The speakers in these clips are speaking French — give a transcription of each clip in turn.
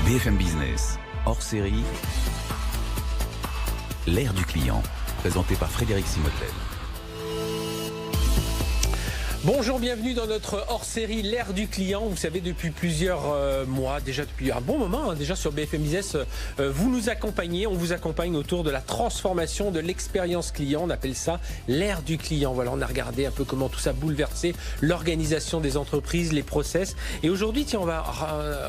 BFM Business, hors série, l'ère du client, présenté par Frédéric Simotel. Bonjour, bienvenue dans notre hors-série L'ère du client. Vous savez, depuis plusieurs mois, déjà depuis un bon moment, déjà sur BFM Business, vous nous accompagnez, on vous accompagne autour de la transformation de l'expérience client. On appelle ça l'ère du client. Voilà, on a regardé un peu comment tout ça bouleversait l'organisation des entreprises, les process. Et aujourd'hui, tiens, on va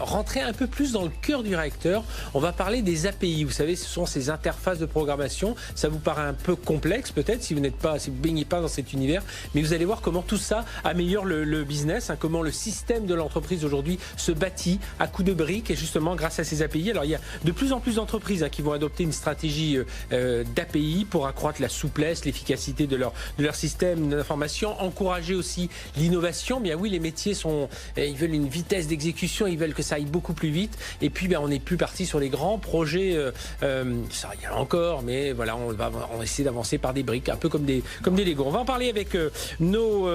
rentrer un peu plus dans le cœur du réacteur. On va parler des API. Vous savez, ce sont ces interfaces de programmation. Ça vous paraît un peu complexe peut-être si vous vous baignez pas dans cet univers, mais vous allez voir comment tout ça améliore le business, comment le système de l'entreprise aujourd'hui se bâtit à coups de briques et justement grâce à ces API. Alors il y a de plus en plus d'entreprises qui vont adopter une stratégie d'API pour accroître la souplesse, l'efficacité de leur système d'information, encourager aussi l'innovation. Bien oui, les métiers ils veulent une vitesse d'exécution, ils veulent que ça aille beaucoup plus vite. Et puis on n'est plus parti sur les grands projets. Ça il y en a encore, mais voilà, on va essayer d'avancer par des briques, un peu comme des Lego. On va en parler avec nos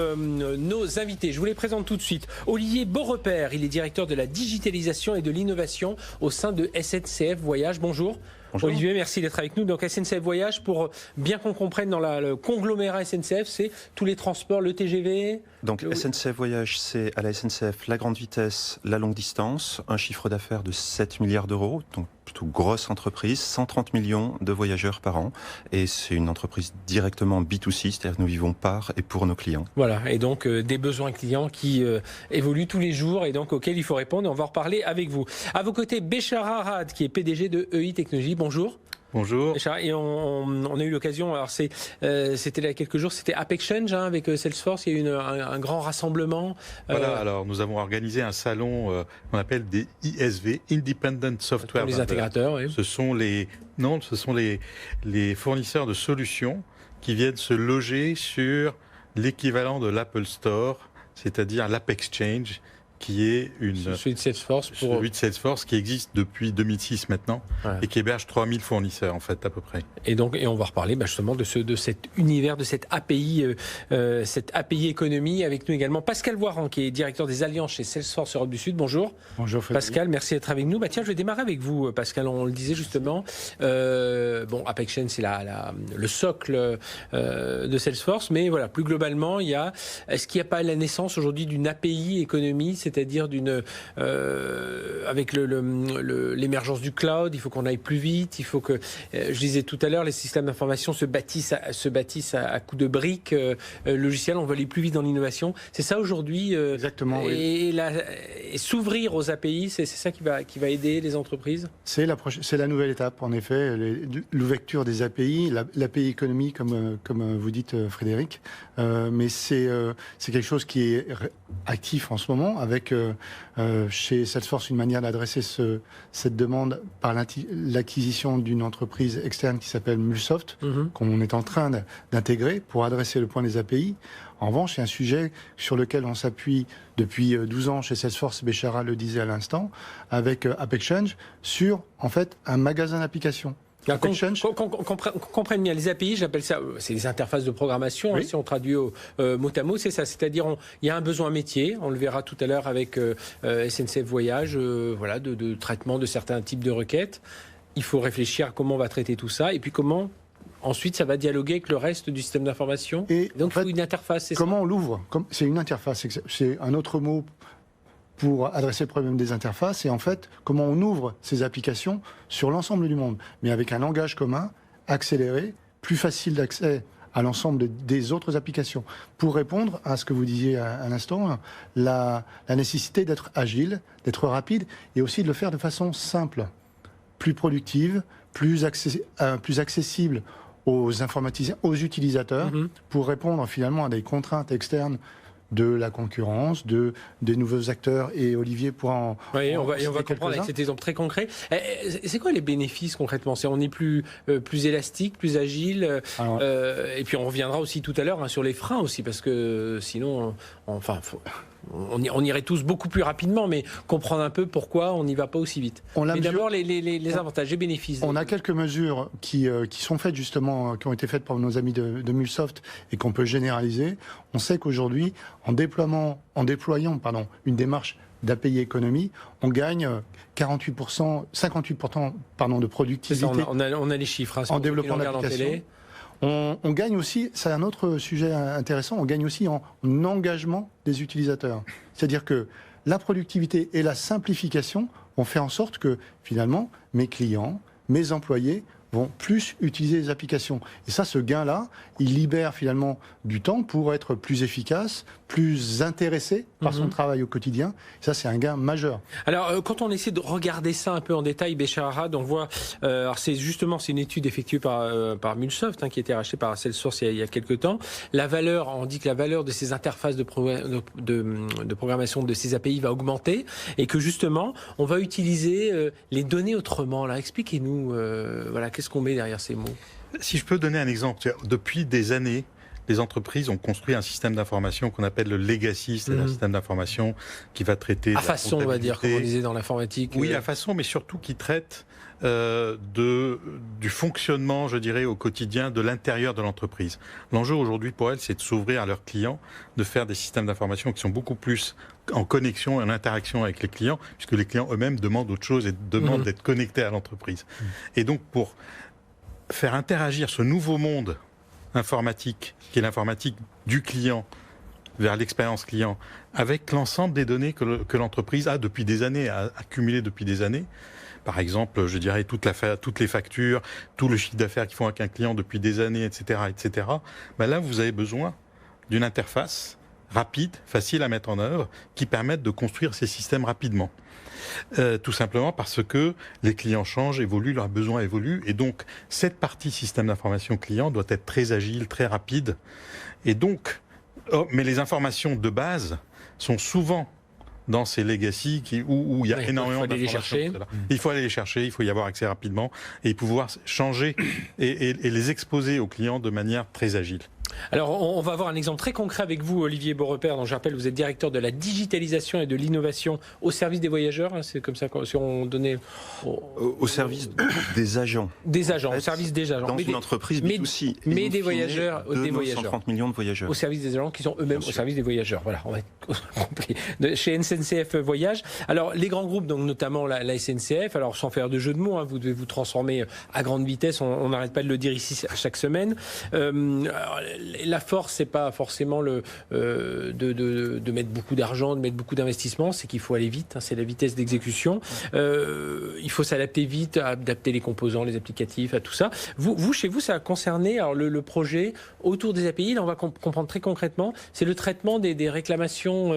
invités. Je vous les présente tout de suite. Olivier Beaurepaire, il est directeur de la digitalisation et de l'innovation au sein de SNCF Voyage. Bonjour. Bonjour. Olivier, merci d'être avec nous. Donc SNCF Voyage, pour bien qu'on comprenne dans le conglomérat SNCF, c'est tous les transports, le TGV. Donc SNCF Voyage, c'est à la SNCF la grande vitesse, la longue distance, un chiffre d'affaires de 7 milliards d'euros, donc plutôt grosse entreprise, 130 millions de voyageurs par an, et c'est une entreprise directement B2C, c'est-à-dire que nous vivons par et pour nos clients. Voilà, et donc des besoins clients qui évoluent tous les jours et donc auxquels il faut répondre. On va en reparler avec vous. À vos côtés, Béchara Rad, qui est PDG de EI Technologies. Bonjour. Bonjour. Et on a eu l'occasion, alors c'était il y a quelques jours, c'était AppExchange avec Salesforce, il y a eu un grand rassemblement. Voilà, alors nous avons organisé un salon qu'on appelle des ISV, Independent Software. Les intégrateurs, oui. Ce sont les fournisseurs de solutions qui viennent se loger sur l'équivalent de l'Apple Store, c'est-à-dire l'AppExchange, qui est celui de Salesforce, celui de Salesforce qui existe depuis 2006 maintenant, ouais, et qui héberge 3000 fournisseurs en fait à peu près. Et on va reparler justement de cet univers, de cette API économie. Avec nous également Pascal Voiran, qui est directeur des alliances chez Salesforce Europe du Sud. Bonjour. Bonjour Frédéric. Pascal, merci d'être avec nous. Tiens, je vais démarrer avec vous Pascal, on le disait justement. AppExchange, c'est le socle de Salesforce, mais voilà, plus globalement, est-ce qu'il n'y a pas la naissance aujourd'hui d'une API économie, c'est-à-dire avec l'émergence du cloud, il faut qu'on aille plus vite, il faut que, je disais tout à l'heure, les systèmes d'information se bâtissent à coups de briques logicielles, on veut aller plus vite dans l'innovation. C'est ça aujourd'hui. Exactement. Et s'ouvrir aux API, c'est ça qui va aider les entreprises. C'est la nouvelle étape, en effet, l'ouverture des API, l'API économie, comme vous dites Frédéric, mais c'est quelque chose qui est actif en ce moment, avec chez Salesforce une manière d'adresser cette demande par l'acquisition d'une entreprise externe qui s'appelle Mulsoft, qu'on est en train d'intégrer pour adresser le point des API. En revanche, c'est un sujet sur lequel on s'appuie depuis 12 ans chez Salesforce, Béchara le disait à l'instant, avec AppExchange, sur en fait un magasin d'applications. Qu'on comprenne bien, les API, j'appelle ça, c'est des interfaces de programmation, oui. Si on traduit mot à mot, c'est ça. C'est-à-dire, il y a un besoin métier, on le verra tout à l'heure avec SNCF Voyage, de traitement de certains types de requêtes. Il faut réfléchir à comment on va traiter tout ça, et puis comment ensuite ça va dialoguer avec le reste du système d'information. Et donc, il faut une interface, c'est ça. Comment on l'ouvre ? C'est une interface, c'est un autre mot pour adresser le problème des interfaces, et en fait, comment on ouvre ces applications sur l'ensemble du monde, mais avec un langage commun, accéléré, plus facile d'accès à l'ensemble des autres applications, pour répondre à ce que vous disiez à l'instant, la nécessité d'être agile, d'être rapide, et aussi de le faire de façon simple, plus productive, plus accessible aux informaticiens, aux utilisateurs, pour répondre finalement à des contraintes externes de la concurrence, des nouveaux acteurs, et Olivier pourra on va comprendre avec cet exemple très concret. C'est quoi les bénéfices concrètement ? On est plus élastique, plus agile, et puis on reviendra aussi tout à l'heure sur les freins aussi, parce que sinon, on irait tous beaucoup plus rapidement, mais comprendre un peu pourquoi on n'y va pas aussi vite. Mais d'abord, les avantages, les bénéfices. On a quelques mesures qui sont faites justement, qui ont été faites par nos amis de Mulsoft et qu'on peut généraliser. On sait qu'aujourd'hui, en déployant une démarche d'API économie, on gagne 58% de productivité on a les chiffres. Hein, en développement d'applications. On gagne aussi, c'est un autre sujet intéressant, on gagne aussi en engagement des utilisateurs. C'est-à-dire que la productivité et la simplification ont fait en sorte que, finalement, mes clients, mes employés vont plus utiliser les applications. Et ça, ce gain-là, il libère finalement du temps pour être plus efficace, plus intéressé par son travail au quotidien. Et ça, c'est un gain majeur. Alors, quand on essaie de regarder ça un peu en détail, Béchar Arad, on voit... alors, c'est une étude effectuée par Mulsoft, qui a été rachetée par Salesforce il y a quelques temps. La valeur, on dit que la valeur de ces interfaces de programmation de ces API va augmenter et que justement, on va utiliser les données autrement. Là, expliquez-nous, voilà, qu'est-ce qu'on met derrière ces mots? Si je peux donner un exemple, depuis des années, les entreprises ont construit un système d'information qu'on appelle le legacy, c'est-à-dire un système d'information qui va traiter... À façon, on va dire, comme on disait dans l'informatique. Oui, à façon, mais surtout qui traite du fonctionnement, je dirais, au quotidien de l'intérieur de l'entreprise. L'enjeu aujourd'hui pour elles, c'est de s'ouvrir à leurs clients, de faire des systèmes d'information qui sont beaucoup plus en connexion et en interaction avec les clients, puisque les clients eux-mêmes demandent autre chose et demandent d'être connectés à l'entreprise. Et donc, pour faire interagir ce nouveau monde informatique, qui est l'informatique du client, vers l'expérience client, avec l'ensemble des données que l'entreprise a depuis des années, a accumulées depuis des années. Par exemple, je dirais toutes les factures, tout le chiffre d'affaires qu'ils font avec un client depuis des années, etc., etc. Ben là, vous avez besoin d'une interface rapide, facile à mettre en œuvre, qui permette de construire ces systèmes rapidement. Tout simplement parce que les clients changent, évoluent, leurs besoins évoluent, et donc cette partie système d'information client doit être très agile, très rapide. Et donc, mais les informations de base sont souvent dans ces legacy où il y a énormément d'informations. Il faut aller les chercher, il faut y avoir accès rapidement et pouvoir changer et les exposer aux clients de manière très agile. Alors, on va avoir un exemple très concret avec vous, Olivier Beaurepaire, dont je rappelle, vous êtes directeur de la digitalisation et de l'innovation au service des voyageurs. C'est comme ça si on donnait... Au service des agents. Des agents, au service des agents. Dans une entreprise B2C. Mais des voyageurs. Des voyageurs. 130 millions de voyageurs. Au service des agents qui sont eux-mêmes au service des voyageurs. Voilà, on va être compris. Chez SNCF Voyage. Alors, les grands groupes, donc notamment la SNCF, alors sans faire de jeu de mots, vous devez vous transformer à grande vitesse, on n'arrête pas de le dire ici chaque semaine. La force, c'est pas forcément de mettre beaucoup d'argent, de mettre beaucoup d'investissement, c'est qu'il faut aller vite, c'est la vitesse d'exécution. Il faut s'adapter vite, adapter les composants, les applicatifs, à tout ça. Vous chez vous, ça a concerné alors, le projet autour des API, là on va comprendre très concrètement, c'est le traitement des réclamations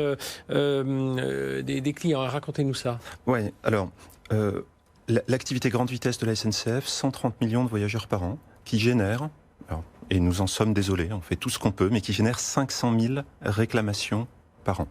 des clients. Racontez-nous ça. Oui, alors, l'activité grande vitesse de la SNCF, 130 millions de voyageurs par an, qui génère... et nous en sommes désolés, on fait tout ce qu'on peut, mais qui génère 500 000 réclamations par an.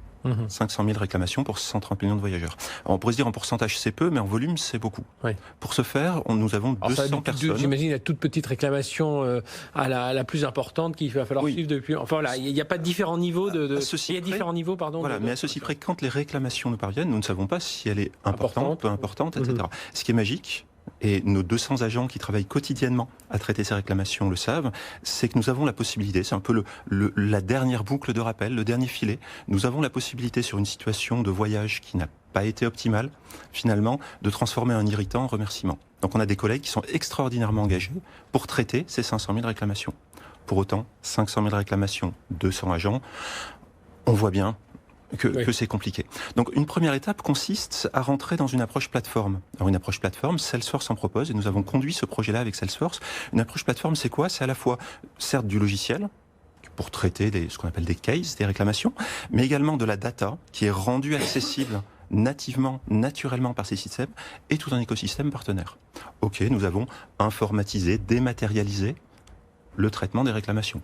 500 000 réclamations pour 130 millions de voyageurs. Alors on pourrait se dire en pourcentage c'est peu, mais en volume c'est beaucoup. Oui. Pour ce faire, nous avons 200 personnes. J'imagine la toute petite réclamation à la plus importante qu'il va falloir suivre depuis... Enfin voilà, il n'y a pas de différents niveaux il y a différents niveaux, pardon. Voilà, mais à ceci près, quand les réclamations nous parviennent, nous ne savons pas si elle est importante, peu importante, etc. Ce qui est magique, et nos 200 agents qui travaillent quotidiennement à traiter ces réclamations le savent, c'est que nous avons la possibilité, c'est un peu la dernière boucle de rappel, le dernier filet, nous avons la possibilité sur une situation de voyage qui n'a pas été optimale, finalement, de transformer un irritant en remerciement. Donc on a des collègues qui sont extraordinairement engagés pour traiter ces 500 000 réclamations. Pour autant, 500 000 réclamations, 200 agents, on voit bien que c'est compliqué. Donc une première étape consiste à rentrer dans une approche plateforme. Alors une approche plateforme, Salesforce en propose, et nous avons conduit ce projet-là avec Salesforce. Une approche plateforme, c'est quoi? C'est à la fois, certes, du logiciel, pour traiter ce qu'on appelle des cases, des réclamations, mais également de la data, qui est rendue accessible nativement, naturellement par ces systèmes, et tout un écosystème partenaire. Ok, nous avons informatisé, dématérialisé le traitement des réclamations.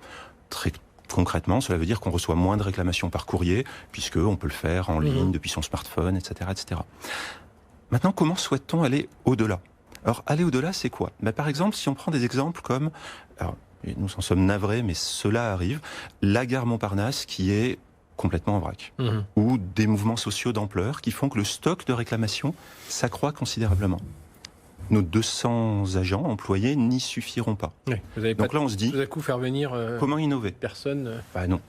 Très concrètement, cela veut dire qu'on reçoit moins de réclamations par courrier, puisqu'on peut le faire en ligne, depuis son smartphone, etc., etc. Maintenant, comment souhaite-t-on aller au-delà? Alors, aller au-delà, c'est quoi? Par exemple, si on prend des exemples comme, alors, nous en sommes navrés, mais cela arrive, la gare Montparnasse qui est complètement en vrac, ou des mouvements sociaux d'ampleur qui font que le stock de réclamations s'accroît considérablement. Nos 200 agents employés n'y suffiront pas. Oui, donc là, on se dit, tout à coup faire venir comment innover? Personne. Non.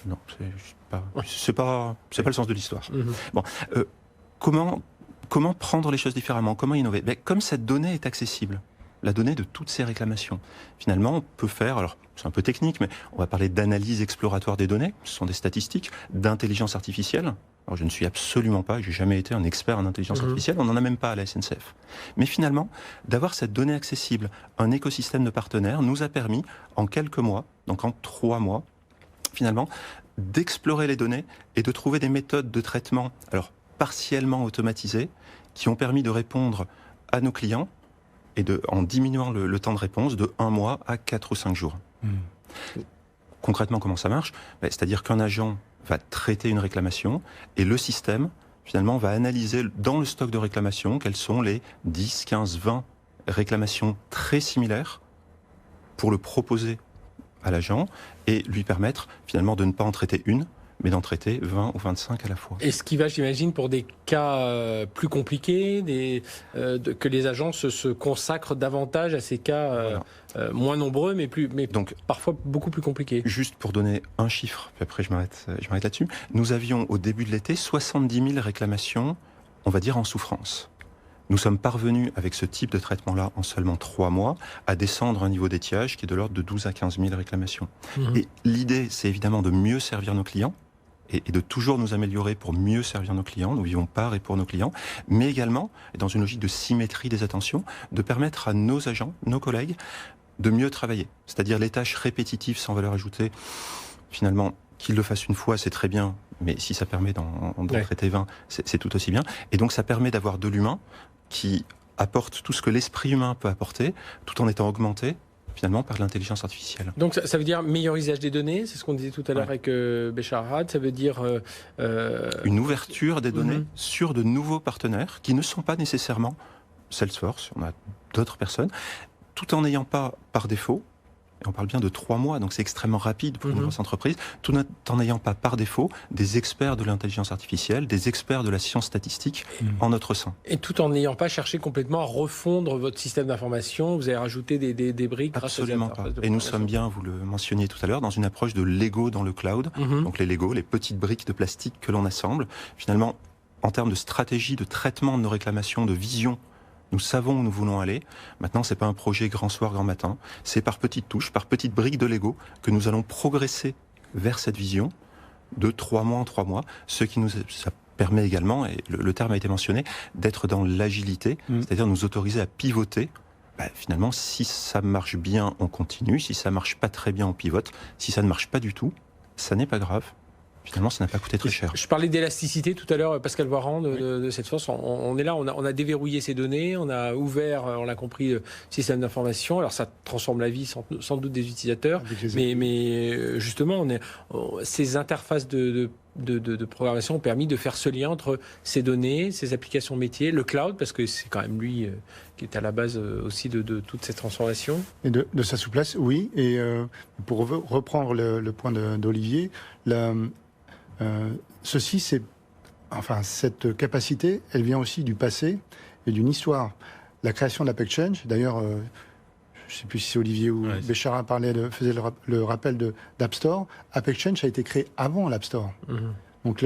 Non, c'est pas le sens de l'histoire. Mhm. Bon, comment prendre les choses différemment? Comment innover? Comme cette donnée est accessible, la donnée de toutes ces réclamations, finalement, on peut faire, alors c'est un peu technique, mais on va parler d'analyse exploratoire des données, ce sont des statistiques, d'intelligence artificielle. Alors je ne suis absolument pas, j'ai jamais été un expert en intelligence artificielle, on n'en a même pas à la SNCF. Mais finalement, d'avoir cette donnée accessible, un écosystème de partenaires, nous a permis, en quelques mois, donc en 3 mois, finalement, d'explorer les données et de trouver des méthodes de traitement, alors partiellement automatisées, qui ont permis de répondre à nos clients, et en diminuant le temps de réponse de 1 mois à 4 ou 5 jours. Concrètement, comment ça marche? C'est-à-dire qu'un agent va traiter une réclamation et le système, finalement, va analyser dans le stock de réclamations quelles sont les 10, 15, 20 réclamations très similaires pour le proposer à l'agent et lui permettre, finalement, de ne pas en traiter une, mais d'en traiter 20 ou 25 à la fois. Et ce qui va, j'imagine, pour des cas plus compliqués, que les agents se consacrent davantage à ces cas moins nombreux, mais donc, parfois beaucoup plus compliqués. Juste pour donner un chiffre, puis après je m'arrête là-dessus, nous avions au début de l'été 70 000 réclamations, on va dire en souffrance. Nous sommes parvenus, avec ce type de traitement-là, en seulement 3 mois, à descendre un niveau d'étiage qui est de l'ordre de 12 à 15 000 réclamations. Et l'idée, c'est évidemment de mieux servir nos clients, et de toujours nous améliorer pour mieux servir nos clients. Nous vivons par et pour nos clients, mais également, et dans une logique de symétrie des attentions, de permettre à nos agents, nos collègues, de mieux travailler. C'est-à-dire les tâches répétitives sans valeur ajoutée, finalement, qu'ils le fassent une fois, c'est très bien, mais si ça permet d'en traiter 20, c'est tout aussi bien. Et donc ça permet d'avoir de l'humain qui apporte tout ce que l'esprit humain peut apporter, tout en étant augmenté, finalement, par l'intelligence artificielle. Donc ça veut dire meilleur usage des données, c'est ce qu'on disait tout à l'heure avec Béchar Arad, ça veut dire... une ouverture des données sur de nouveaux partenaires qui ne sont pas nécessairement Salesforce, on a d'autres personnes, tout en n'ayant pas par défaut, et on parle bien de 3 mois, donc c'est extrêmement rapide pour une grosse entreprise, tout en n'ayant pas par défaut des experts de l'intelligence artificielle, des experts de la science statistique en notre sein. Et tout en n'ayant pas cherché complètement à refondre votre système d'information, vous avez rajouté des briques. Absolument pas. Et nous sommes bien, vous le mentionniez tout à l'heure, dans une approche de Lego dans le cloud. Donc les Lego, les petites briques de plastique que l'on assemble. Finalement, en termes de stratégie, de traitement de nos réclamations, de vision, nous savons où nous voulons aller. Maintenant, c'est pas un projet grand soir, grand matin. C'est par petites touches, par petites briques de Lego que nous allons progresser vers cette vision de 3 mois en 3 mois. Ce qui ça permet également, et le terme a été mentionné, d'être dans l'agilité, c'est-à-dire nous autoriser à pivoter. Finalement, si ça marche bien, on continue. Si ça marche pas très bien, on pivote. Si ça ne marche pas du tout, ça n'est pas grave. Finalement, ça n'a pas coûté très cher. Je parlais d'élasticité tout à l'heure, Pascal Voiran de Salesforce. On est là, on a déverrouillé ces données, on a ouvert, on l'a compris, le système d'information. Alors ça transforme la vie sans doute des utilisateurs, mais justement, ces interfaces de programmation ont permis de faire ce lien entre ces données, ces applications métiers, le cloud, parce que c'est quand même lui qui est à la base aussi de toute cette transformation. Et de sa souplesse, oui. Et pour reprendre le point d'Olivier, cette capacité, elle vient aussi du passé et d'une histoire. La création de l'App Exchange, d'ailleurs, je ne sais plus si c'est Olivier ou Béchara faisait le rappel d'App Store. App Exchange a été créé avant l'App Store. Donc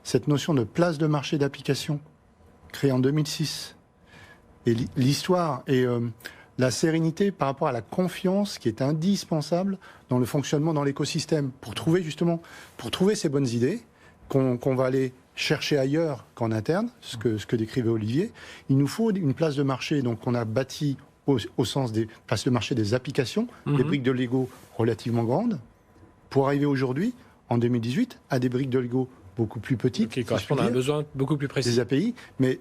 cette notion de place de marché d'application, créée en 2006, et l'histoire et la sérénité par rapport à la confiance qui est indispensable dans le fonctionnement dans l'écosystème pour trouver ces bonnes idées qu'on va aller chercher ailleurs qu'en interne, ce que décrivait Olivier. Il nous faut une place de marché, donc on a bâti au sens des places de marché des applications, des briques de Lego relativement grandes, pour arriver aujourd'hui, en 2018, à des briques de Lego beaucoup plus petites, qui correspondent à un besoin beaucoup plus précis. Des API, mais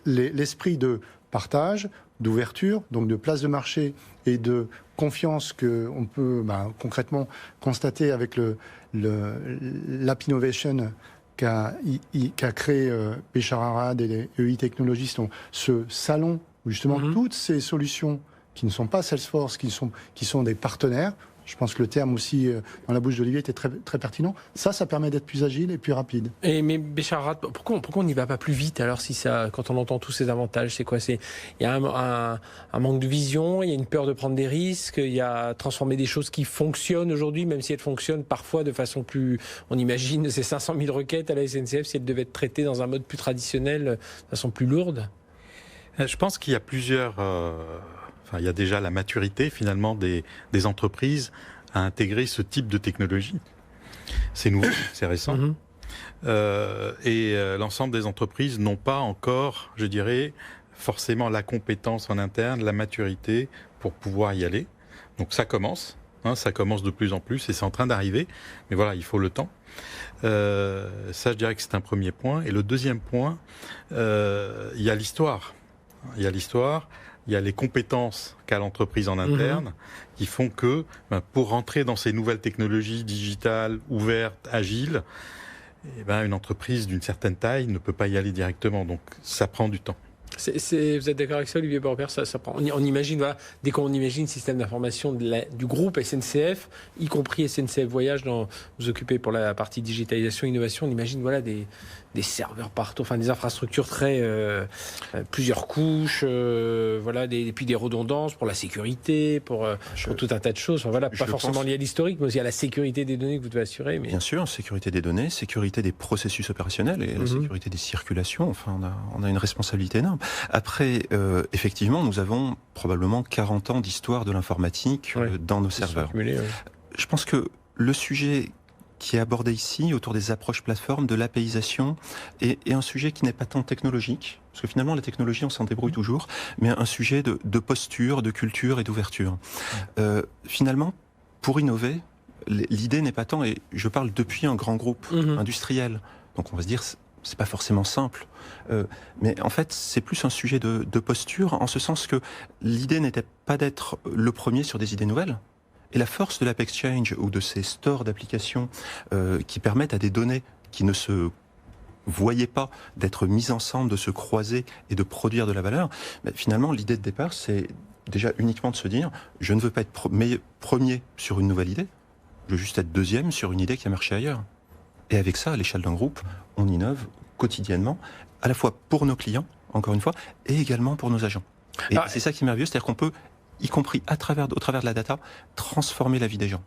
l'esprit de partage, d'ouverture, donc de place de marché et de confiance qu'on peut concrètement constater avec l'App Innovation qu'a créé Béchar Arad et les EI Technologies, ce salon où justement toutes ces solutions qui ne sont pas Salesforce, qui sont des partenaires, Je pense que le terme aussi, dans la bouche d'Olivier, était très, très pertinent. Ça permet d'être plus agile et plus rapide. Mais Bécharrat, pourquoi on n'y va pas plus vite alors quand on entend tous ces avantages, c'est quoi? Il y a un manque de vision, il y a une peur de prendre des risques, il y a transformer des choses qui fonctionnent aujourd'hui, même si elles fonctionnent parfois de façon plus... On imagine ces 500 000 requêtes à la SNCF, si elles devaient être traitées dans un mode plus traditionnel, de façon plus lourde. Je pense qu'il y a plusieurs... il y a déjà la maturité finalement des entreprises à intégrer ce type de technologie. C'est nouveau, c'est récent. L'ensemble des entreprises n'ont pas encore, je dirais, forcément la compétence en interne, la maturité pour pouvoir y aller. Donc ça commence de plus en plus et c'est en train d'arriver. Mais voilà, il faut le temps. Ça, je dirais que c'est un premier point. Et le deuxième point, il y a l'histoire. Il y a les compétences qu'a l'entreprise en interne qui font que pour rentrer dans ces nouvelles technologies digitales, ouvertes, agiles, une entreprise d'une certaine taille ne peut pas y aller directement. Donc ça prend du temps. Vous êtes d'accord avec ça, Olivier Borbert? Ça prend. On imagine, voilà, dès qu'on imagine le système d'information du groupe SNCF, y compris SNCF Voyage, vous occupez pour la partie digitalisation, innovation, on imagine des serveurs partout, enfin des infrastructures très plusieurs couches, puis des redondances pour la sécurité, pour tout un tas de choses. Pas forcément lié à l'historique, mais aussi à la sécurité des données que vous devez assurer. Mais... Bien sûr, sécurité des données, sécurité des processus opérationnels et la sécurité des circulations. Enfin, on a une responsabilité énorme. Après, effectivement, nous avons probablement 40 ans d'histoire de l'informatique dans nos serveurs. Je pense que le sujet qui est abordé ici, autour des approches plateformes, de l'APIsation, est un sujet qui n'est pas tant technologique, parce que finalement la technologie on s'en débrouille toujours, mais un sujet de posture, de culture et d'ouverture. Finalement, pour innover, l'idée n'est pas tant, et je parle depuis un grand groupe industriel, donc on va se dire c'est pas forcément simple, mais en fait c'est plus un sujet de posture, en ce sens que l'idée n'était pas d'être le premier sur des idées nouvelles. Et la force de l'AppExchange ou de ces stores d'applications qui permettent à des données qui ne se voyaient pas d'être mises ensemble, de se croiser et de produire de la valeur, finalement l'idée de départ c'est déjà uniquement de se dire je ne veux pas être premier sur une nouvelle idée, je veux juste être deuxième sur une idée qui a marché ailleurs. Et avec ça, à l'échelle d'un groupe, on innove quotidiennement, à la fois pour nos clients, encore une fois, et également pour nos agents. Et c'est ça qui est merveilleux, c'est-à-dire qu'on peut, y compris au travers de la data, transformer la vie des gens,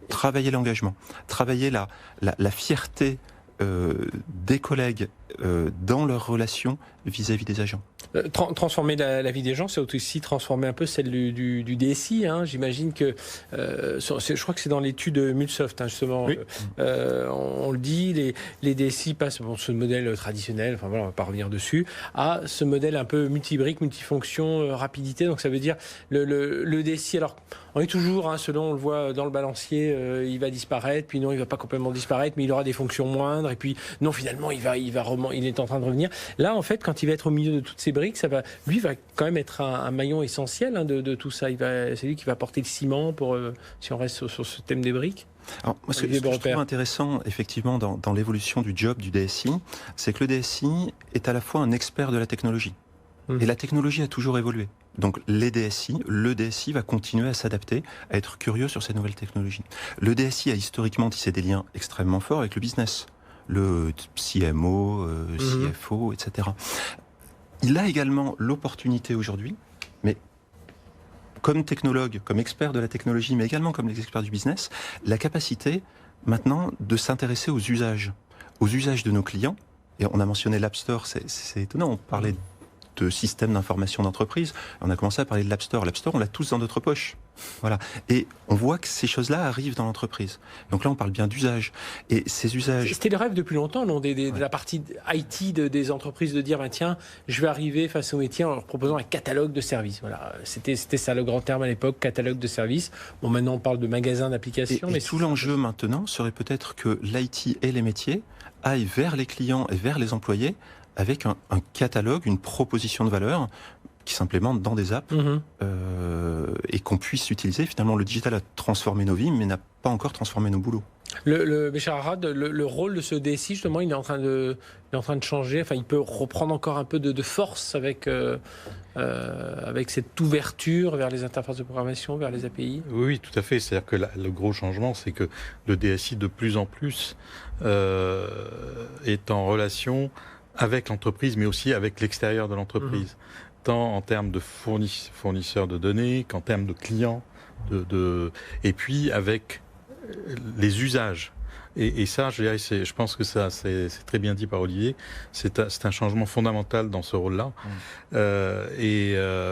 travailler l'engagement, travailler la fierté des collègues dans leurs relations vis-à-vis des agents. Transformer la vie des gens, c'est aussi transformer un peu celle du DSI. J'imagine que, je crois que c'est dans l'étude Mulsoft, justement, oui. On le dit, les DSI passent ce modèle traditionnel, on va pas revenir dessus, à ce modèle un peu multibrique, multifonction, rapidité. Donc ça veut dire le DSI, alors on est toujours, selon on le voit dans le balancier, il va disparaître, puis non, il va pas complètement disparaître, mais il aura des fonctions moindres, et puis non, finalement, il est en train de revenir. Là, en fait, quand il va être au milieu de toutes ces briques, lui va quand même être un maillon essentiel de tout ça. C'est lui qui va porter le ciment si on reste sur ce thème des briques. Alors, ce que je trouve intéressant, effectivement, dans l'évolution du job du DSI, c'est que le DSI est à la fois un expert de la technologie. Et la technologie a toujours évolué. Donc le DSI va continuer à s'adapter, à être curieux sur ces nouvelles technologies. Le DSI a historiquement tissé des liens extrêmement forts avec le business, le CMO, CFO, etc. Il a également l'opportunité aujourd'hui, mais comme technologue, comme expert de la technologie, mais également comme les experts du business, la capacité maintenant de s'intéresser aux usages de nos clients. Et on a mentionné l'App Store, c'est étonnant, on parlait de système d'information d'entreprise, on a commencé à parler de l'App Store. L'App Store, on l'a tous dans notre poche. Voilà. Et on voit que ces choses-là arrivent dans l'entreprise. Donc là, on parle bien d'usage. Et ces usages... C'était le rêve depuis longtemps, non, de la partie IT des entreprises, de dire, tiens, je vais arriver face au métier en leur proposant un catalogue de services. Voilà. C'était ça le grand terme à l'époque, catalogue de services. Bon, maintenant, on parle de magasin d'applications. Et tout l'enjeu maintenant serait peut-être que l'IT et les métiers aillent vers les clients et vers les employés avec un catalogue, une proposition de valeur qui s'implémente dans des apps et qu'on puisse utiliser. Finalement, le digital a transformé nos vies, mais n'a pas encore transformé nos boulots. Béchar Arad, le rôle de ce DSI, justement, il est en train de changer. Enfin, il peut reprendre encore un peu de force avec cette ouverture vers les interfaces de programmation, vers les API. Oui, tout à fait. C'est-à-dire que le gros changement, c'est que le DSI, de plus en plus, est en relation avec l'entreprise, mais aussi avec l'extérieur de l'entreprise, tant en termes de fournisseurs de données qu'en termes de clients, et puis avec les usages. Et ça, je pense que ça, c'est très bien dit par Olivier, c'est un changement fondamental dans ce rôle-là.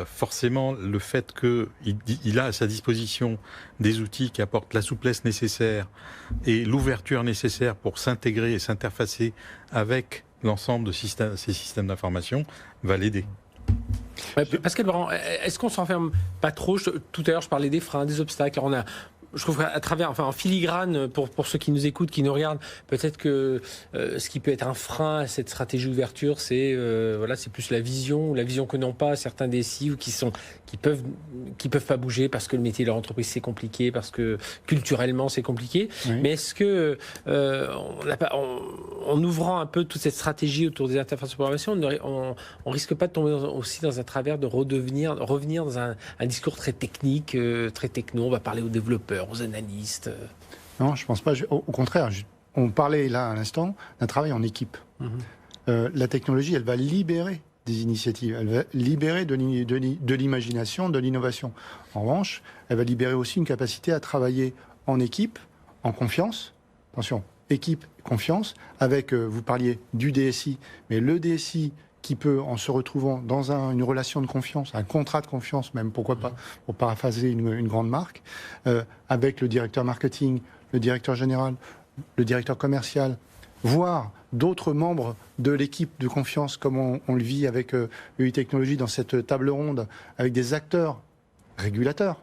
Forcément, le fait qu'il a à sa disposition des outils qui apportent la souplesse nécessaire et l'ouverture nécessaire pour s'intégrer et s'interfacer avec l'ensemble de ces systèmes d'information va l'aider. Pascal Brand, est-ce qu'on s'enferme pas trop? Tout à l'heure, je parlais des freins, des obstacles. Alors, je trouve qu'à travers, enfin en filigrane, pour ceux qui nous écoutent, qui nous regardent, peut-être que ce qui peut être un frein à cette stratégie d'ouverture, c'est c'est plus la vision que n'ont pas certains DSI ou qui peuvent pas bouger parce que le métier de leur entreprise c'est compliqué, parce que culturellement c'est compliqué. Oui. Mais est-ce que en ouvrant un peu toute cette stratégie autour des interfaces de programmation, on risque pas de tomber aussi dans un travers de revenir dans un discours très technique, très techno? On va parler aux développeurs, aux analystes. Non, je pense pas. Au contraire, on parlait là à l'instant d'un travail en équipe. La technologie, elle va libérer des initiatives, elle va libérer de l'imagination, de l'innovation. En revanche, elle va libérer aussi une capacité à travailler en équipe, en confiance. Attention, équipe, confiance, avec, vous parliez du DSI, mais le DSI qui peut, en se retrouvant dans une relation de confiance, un contrat de confiance même, pourquoi pas, pour paraphraser une grande marque, avec le directeur marketing, le directeur général, le directeur commercial, voire d'autres membres de l'équipe de confiance, comme on le vit avec UI Technologies dans cette table ronde, avec des acteurs régulateurs.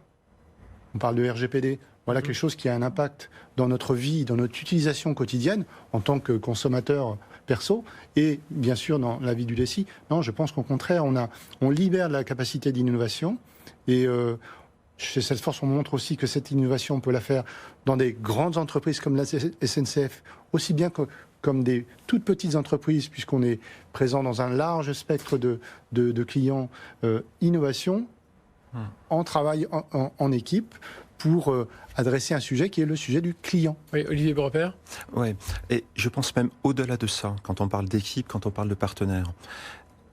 On parle de RGPD. Voilà quelque chose qui a un impact dans notre vie, dans notre utilisation quotidienne en tant que consommateur perso et bien sûr dans la vie du DSI. Non, je pense qu'au contraire, on libère la capacité d'innovation et chez Salesforce, on montre aussi que cette innovation, on peut la faire dans des grandes entreprises comme la SNCF, aussi bien que comme des toutes petites entreprises, puisqu'on est présent dans un large spectre de clients. Innovation, en travail en équipe, pour adresser un sujet qui est le sujet du client. Oui, Olivier Beaurepaire. Oui, et je pense même au-delà de ça, quand on parle d'équipe, quand on parle de partenaires,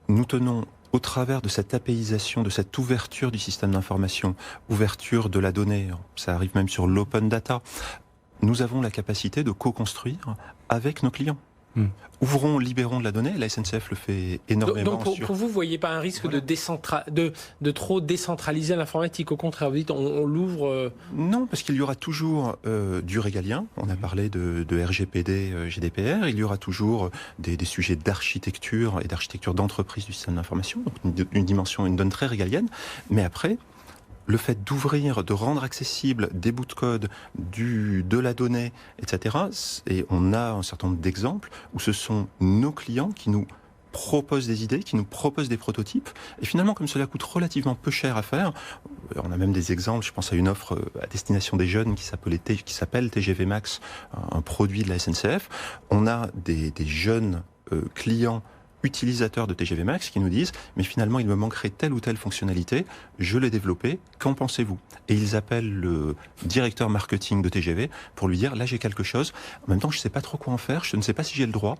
nous tenons au travers de cette APIisation, de cette ouverture du système d'information, ouverture de la donnée, ça arrive même sur l'open data, nous avons la capacité de co-construire avec nos clients. Ouvrons, libérons de la donnée, la SNCF le fait énormément. Donc pour vous ne voyez pas un risque de trop décentraliser l'informatique? Au contraire, vous dites on l'ouvre... Non, parce qu'il y aura toujours du régalien. On a parlé de RGPD, GDPR. Il y aura toujours des sujets d'architecture et d'architecture d'entreprise du système d'information. Donc une dimension, une donne très régalienne. Mais après, le fait d'ouvrir, de rendre accessible des bouts de code, de la donnée, etc. Et on a un certain nombre d'exemples où ce sont nos clients qui nous proposent des idées, qui nous proposent des prototypes. Et finalement, comme cela coûte relativement peu cher à faire, on a même des exemples, je pense à une offre à destination des jeunes qui s'appelle TGV Max, un produit de la SNCF. On a des jeunes clients utilisateurs de TGV Max qui nous disent « mais finalement il me manquerait telle ou telle fonctionnalité, je l'ai développée, qu'en pensez-vous » Et ils appellent le directeur marketing de TGV pour lui dire « là j'ai quelque chose, en même temps je ne sais pas trop quoi en faire, je ne sais pas si j'ai le droit,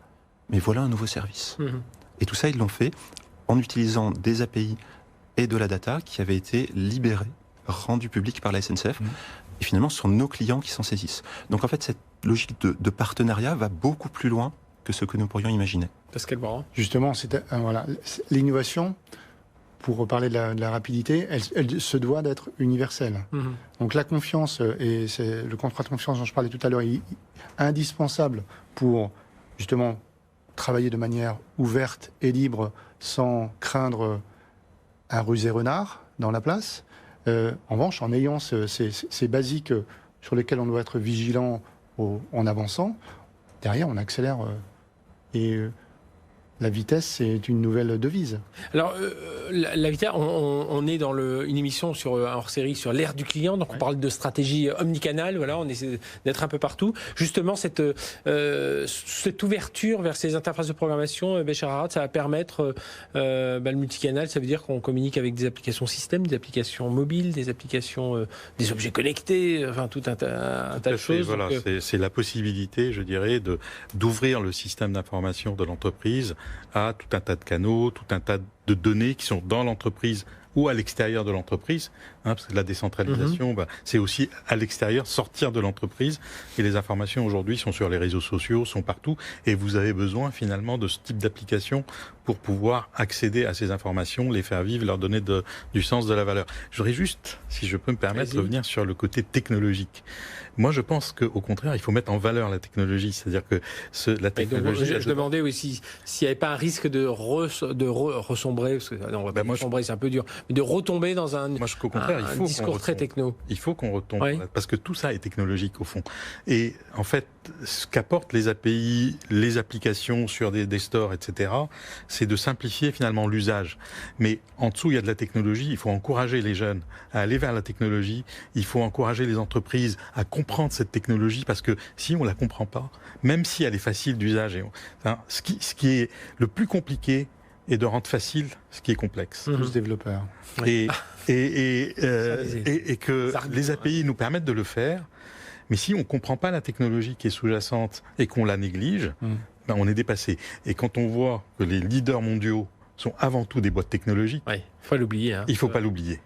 mais voilà un nouveau service ». Et tout ça ils l'ont fait en utilisant des API et de la data qui avaient été libérés, rendus publics par la SNCF, et finalement ce sont nos clients qui s'en saisissent. Donc en fait cette logique de partenariat va beaucoup plus loin que ce que nous pourrions imaginer. Pascal Brand. Justement, voilà, l'innovation, pour reparler de la rapidité, elle se doit d'être universelle. Donc la confiance, et c'est le contrat de confiance dont je parlais tout à l'heure, est indispensable pour justement travailler de manière ouverte et libre sans craindre un rusé renard dans la place. En revanche, en ayant ces basiques sur lesquels on doit être vigilant en avançant, derrière on accélère. Et La vitesse, c'est une nouvelle devise. Alors, la vitesse, on est dans une émission sur un hors-série sur l'ère du client, donc on parle de stratégie omnicanale, voilà, on essaie d'être un peu partout. Justement, cette ouverture vers ces interfaces de programmation, Béchar Arad, ça va permettre le multicanal, ça veut dire qu'on communique avec des applications système, des applications mobiles, des applications, des objets connectés, enfin tout un tas de choses. Voilà, donc, c'est la possibilité, je dirais, d'ouvrir le système d'information de l'entreprise à tout un tas de canaux, tout un tas de données qui sont dans l'entreprise ou à l'extérieur de l'entreprise, parce que la décentralisation, c'est aussi à l'extérieur, sortir de l'entreprise, et les informations aujourd'hui sont sur les réseaux sociaux, sont partout, et vous avez besoin finalement de ce type d'application pour pouvoir accéder à ces informations, les faire vivre, leur donner du sens, de la valeur. J'aurais juste, si je peux me permettre, revenir sur le côté technologique. Moi, je pense qu'au contraire, il faut mettre en valeur la technologie, c'est-à-dire que la technologie... Je demandais aussi s'il n'y avait pas un risque de ressombrer, parce que ressombrer, c'est un peu dur, mais de retomber dans un discours très techno. Il faut qu'on retombe, parce que tout ça est technologique au fond. Et en fait, ce qu'apportent les API, les applications sur des stores, etc., c'est de simplifier finalement l'usage. Mais en dessous, il y a de la technologie, il faut encourager les jeunes à aller vers la technologie, il faut encourager les entreprises à comprendre cette technologie, parce que si on ne la comprend pas, même si elle est facile d'usage, ce qui est le plus compliqué est de rendre facile ce qui est complexe. Tous développeurs. Et que les API nous permettent de le faire, mais si on ne comprend pas la technologie qui est sous-jacente et qu'on la néglige, on est dépassé. Et quand on voit que les leaders mondiaux sont avant tout des boîtes technologiques, il faut l'oublier. Il ne faut pas l'oublier.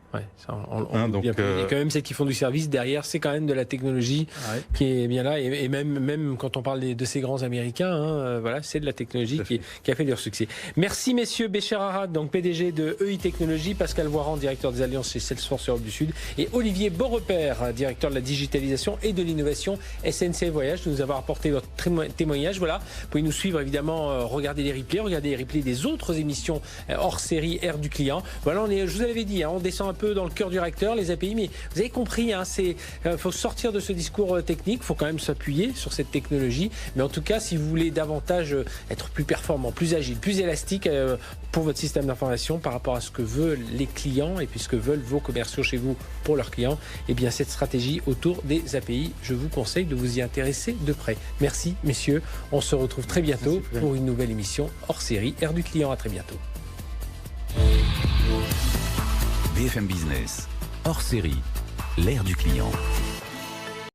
Donc, et quand même, celles qui font du service, derrière, c'est quand même de la technologie qui est bien là. Et même quand on parle de ces grands Américains, voilà, c'est de la technologie qui a fait leur succès. Merci, messieurs. Béchar Arad, donc PDG de EI Technologies, Pascal Voiran, directeur des alliances chez Salesforce Europe du Sud, et Olivier Beaurepaire, directeur de la digitalisation et de l'innovation SNCF Voyage, de nous avoir apporté votre témoignage. Voilà, vous pouvez nous suivre, évidemment, regarder les replays des autres émissions hors série Air du client. Voilà, je vous avais dit, on descend un peu dans le cœur du réacteur, les API, mais vous avez compris, faut sortir de ce discours technique, il faut quand même s'appuyer sur cette technologie, mais en tout cas, si vous voulez davantage être plus performant, plus agile, plus élastique pour votre système d'information par rapport à ce que veulent les clients et puis ce que veulent vos commerciaux chez vous pour leurs clients, eh bien cette stratégie autour des API, je vous conseille de vous y intéresser de près. Merci messieurs, on se retrouve très bientôt pour une nouvelle émission hors série Air du client. À très bientôt. BFM Business, hors série, l'ère du client.